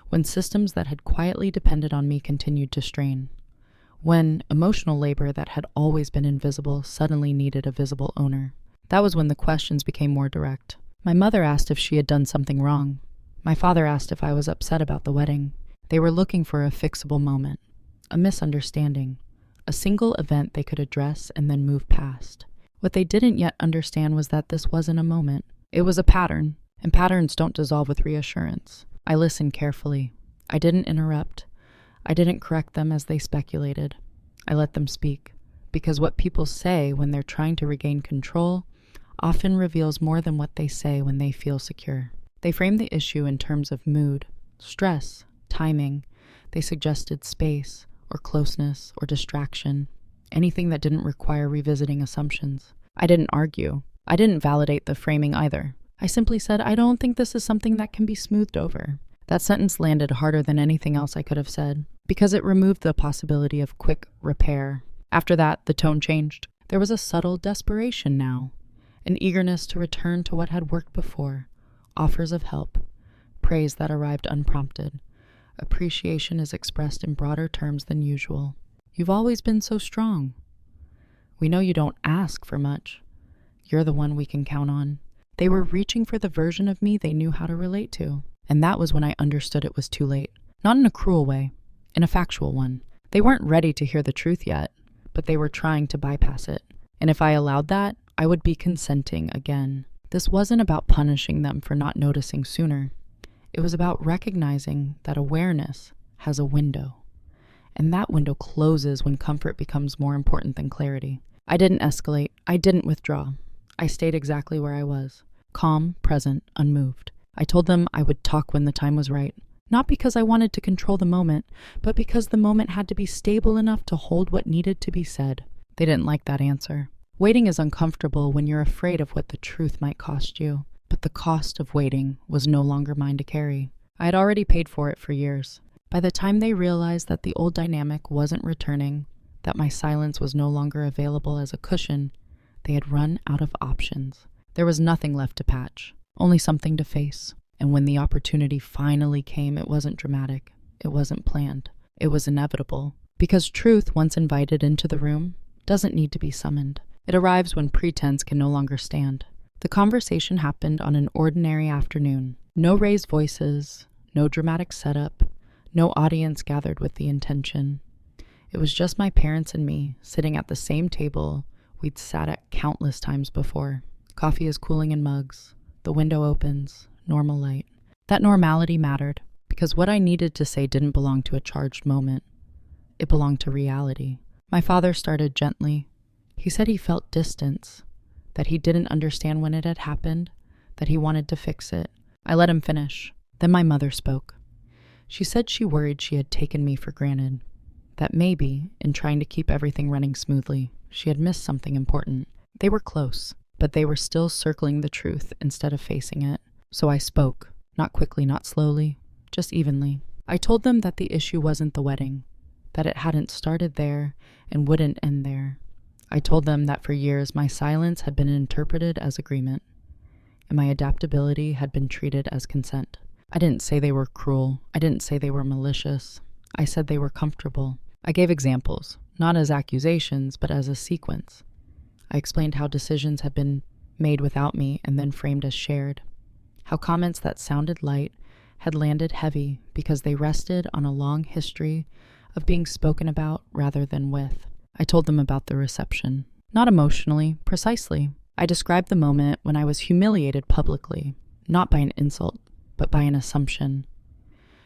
When systems that had quietly depended on me continued to strain. When emotional labor that had always been invisible suddenly needed a visible owner. That was when the questions became more direct. My mother asked if she had done something wrong. My father asked if I was upset about the wedding. They were looking for a fixable moment, a misunderstanding, a single event they could address and then move past. What they didn't yet understand was that this wasn't a moment. It was a pattern, and patterns don't dissolve with reassurance. I listened carefully. I didn't interrupt. I didn't correct them as they speculated. I let them speak, because what people say when they're trying to regain control often reveals more than what they say when they feel secure. They framed the issue in terms of mood, stress, timing. They suggested space, or closeness, or distraction, anything that didn't require revisiting assumptions. I didn't argue. I didn't validate the framing either. I simply said, I don't think this is something that can be smoothed over. That sentence landed harder than anything else I could have said, because it removed the possibility of quick repair. After that, the tone changed. There was a subtle desperation now, an eagerness to return to what had worked before, offers of help, praise that arrived unprompted. Appreciation is expressed in broader terms than usual. You've always been so strong. We know you don't ask for much. You're the one we can count on. They were reaching for the version of me they knew how to relate to. And that was when I understood it was too late. Not in a cruel way, in a factual one. They weren't ready to hear the truth yet, but they were trying to bypass it. And if I allowed that, I would be consenting again. This wasn't about punishing them for not noticing sooner. It was about recognizing that awareness has a window. And that window closes when comfort becomes more important than clarity. I didn't escalate. I didn't withdraw. I stayed exactly where I was, calm, present, unmoved. I told them I would talk when the time was right, not because I wanted to control the moment, but because the moment had to be stable enough to hold what needed to be said. They didn't like that answer. Waiting is uncomfortable when you're afraid of what the truth might cost you, but the cost of waiting was no longer mine to carry. I had already paid for it for years. By the time they realized that the old dynamic wasn't returning, that my silence was no longer available as a cushion, they had run out of options. There was nothing left to patch, only something to face. And when the opportunity finally came, it wasn't dramatic. It wasn't planned. It was inevitable. Because truth, once invited into the room, doesn't need to be summoned. It arrives when pretense can no longer stand. The conversation happened on an ordinary afternoon. No raised voices, no dramatic setup, no audience gathered with the intention. It was just my parents and me sitting at the same table we'd sat at countless times before. Coffee is cooling in mugs. The window opens. Normal light. That normality mattered because what I needed to say didn't belong to a charged moment. It belonged to reality. My father started gently. He said he felt distance, that he didn't understand when it had happened, that he wanted to fix it. I let him finish. Then my mother spoke. She said she worried she had taken me for granted, that maybe, in trying to keep everything running smoothly, she had missed something important. They were close, but they were still circling the truth instead of facing it. So I spoke, not quickly, not slowly, just evenly. I told them that the issue wasn't the wedding, that it hadn't started there and wouldn't end there. I told them that for years my silence had been interpreted as agreement, and my adaptability had been treated as consent. I didn't say they were cruel. I didn't say they were malicious. I said they were comfortable. I gave examples, not as accusations, but as a sequence. I explained how decisions had been made without me and then framed as shared. How comments that sounded light had landed heavy because they rested on a long history of being spoken about rather than with. I told them about the reception. Not emotionally, precisely. I described the moment when I was humiliated publicly, not by an insult, but by an assumption.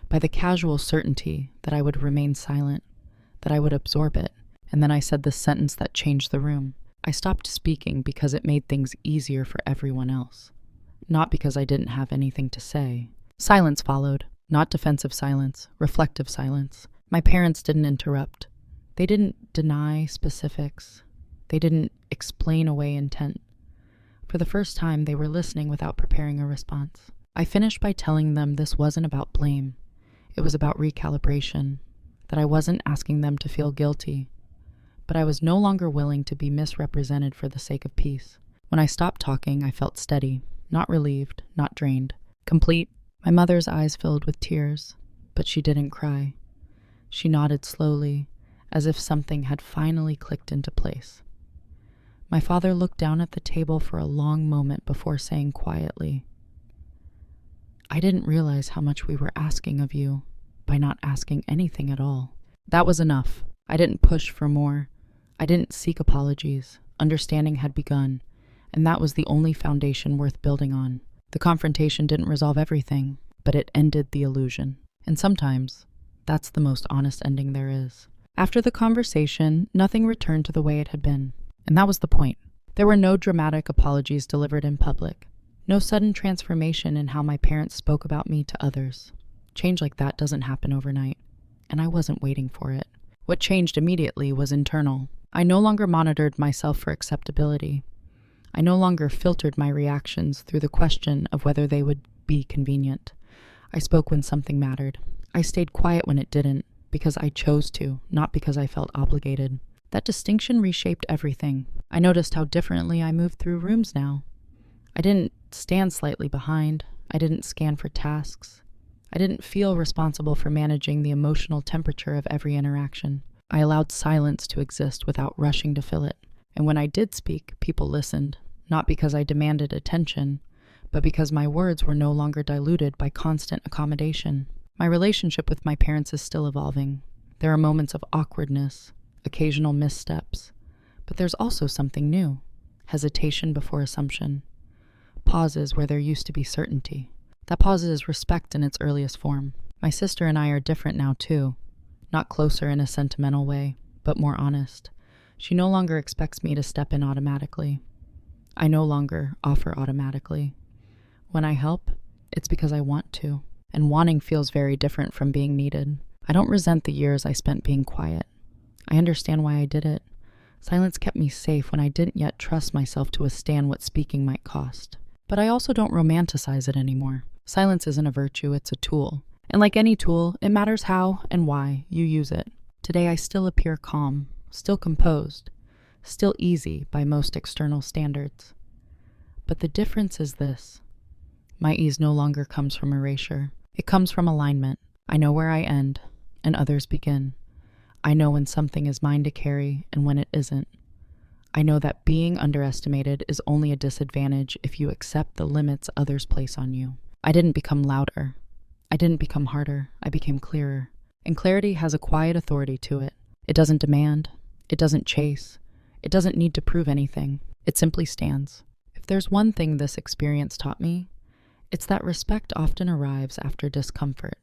By the casual certainty that I would remain silent, that I would absorb it. And then I said the sentence that changed the room. I stopped speaking because it made things easier for everyone else. Not because I didn't have anything to say. Silence followed. Not defensive silence, reflective silence. My parents didn't interrupt. They didn't deny specifics. They didn't explain away intent. For the first time, they were listening without preparing a response. I finished by telling them this wasn't about blame. It was about recalibration, that I wasn't asking them to feel guilty, but I was no longer willing to be misrepresented for the sake of peace. When I stopped talking, I felt steady, not relieved, not drained, complete. My mother's eyes filled with tears, but she didn't cry. She nodded slowly, as if something had finally clicked into place. My father looked down at the table for a long moment before saying quietly, "I didn't realize how much we were asking of you by not asking anything at all." That was enough. I didn't push for more. I didn't seek apologies. Understanding had begun, and that was the only foundation worth building on. The confrontation didn't resolve everything, but it ended the illusion. And sometimes, that's the most honest ending there is. After the conversation, nothing returned to the way it had been. And that was the point. There were no dramatic apologies delivered in public. No sudden transformation in how my parents spoke about me to others. Change like that doesn't happen overnight, and I wasn't waiting for it. What changed immediately was internal. I no longer monitored myself for acceptability. I no longer filtered my reactions through the question of whether they would be convenient. I spoke when something mattered. I stayed quiet when it didn't, because I chose to, not because I felt obligated. That distinction reshaped everything. I noticed how differently I moved through rooms now. I didn't stand slightly behind. I didn't scan for tasks. I didn't feel responsible for managing the emotional temperature of every interaction. I allowed silence to exist without rushing to fill it. And when I did speak, people listened, not because I demanded attention, but because my words were no longer diluted by constant accommodation. My relationship with my parents is still evolving. There are moments of awkwardness, occasional missteps, but there's also something new. Hesitation before assumption. Pauses where there used to be certainty. That pause is respect in its earliest form. My sister and I are different now too. Not closer in a sentimental way, but more honest. She no longer expects me to step in automatically. I no longer offer automatically. When I help, it's because I want to, and wanting feels very different from being needed. I don't resent the years I spent being quiet. I understand why I did it. Silence kept me safe when I didn't yet trust myself to withstand what speaking might cost. But I also don't romanticize it anymore. Silence isn't a virtue, it's a tool. And like any tool, it matters how and why you use it. Today I still appear calm, still composed, still easy by most external standards. But the difference is this. My ease no longer comes from erasure. It comes from alignment. I know where I end, and others begin. I know when something is mine to carry and when it isn't. I know that being underestimated is only a disadvantage if you accept the limits others place on you. I didn't become louder. I didn't become harder. I became clearer. And clarity has a quiet authority to it. It doesn't demand. It doesn't chase. It doesn't need to prove anything. It simply stands. If there's one thing this experience taught me, it's that respect often arrives after discomfort.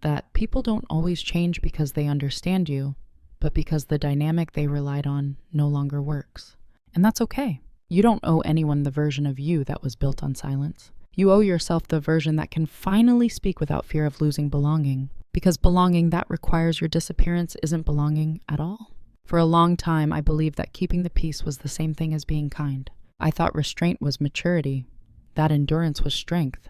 That people don't always change because they understand you, but because the dynamic they relied on no longer works. And that's okay. You don't owe anyone the version of you that was built on silence. You owe yourself the version that can finally speak without fear of losing belonging. Because belonging that requires your disappearance isn't belonging at all. For a long time, I believed that keeping the peace was the same thing as being kind. I thought restraint was maturity, that endurance was strength,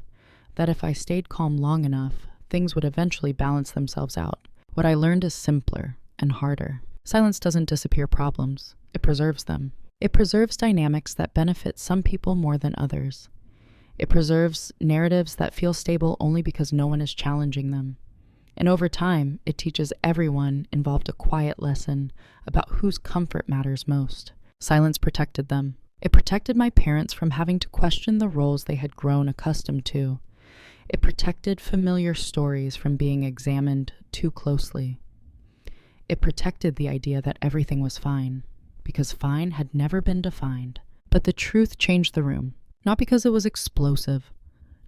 that if I stayed calm long enough, things would eventually balance themselves out. What I learned is simpler and harder. Silence doesn't disappear problems. It preserves them. It preserves dynamics that benefit some people more than others. It preserves narratives that feel stable only because no one is challenging them. And over time, it teaches everyone involved a quiet lesson about whose comfort matters most. Silence protected them. It protected my parents from having to question the roles they had grown accustomed to. It protected familiar stories from being examined too closely. It protected the idea that everything was fine, because fine had never been defined. But the truth changed the room, not because it was explosive,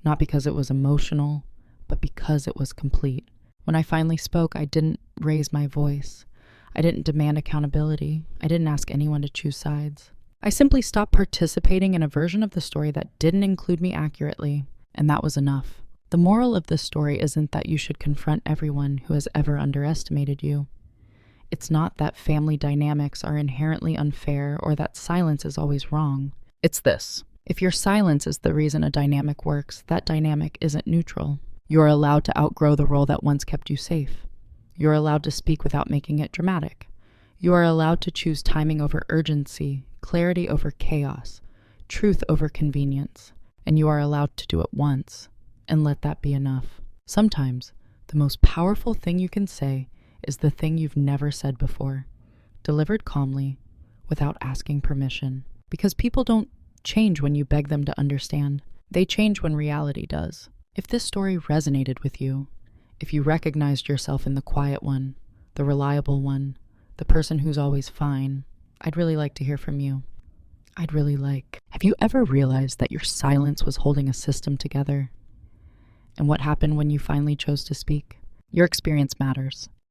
not because it was emotional, but because it was complete. When I finally spoke, I didn't raise my voice. I didn't demand accountability. I didn't ask anyone to choose sides. I simply stopped participating in a version of the story that didn't include me accurately, and that was enough. The moral of this story isn't that you should confront everyone who has ever underestimated you. It's not that family dynamics are inherently unfair or that silence is always wrong. It's this. If your silence is the reason a dynamic works, that dynamic isn't neutral. You are allowed to outgrow the role that once kept you safe. You are allowed to speak without making it dramatic. You are allowed to choose timing over urgency, clarity over chaos, truth over convenience, and you are allowed to do it once, and let that be enough. Sometimes, the most powerful thing you can say is the thing you've never said before, delivered calmly, without asking permission. Because people don't change when you beg them to understand. They change when reality does. If this story resonated with you, if you recognized yourself in the quiet one, the reliable one, the person who's always fine, I'd really like to hear from you. Have you ever realized that your silence was holding a system together? And what happened when you finally chose to speak? Your experience matters.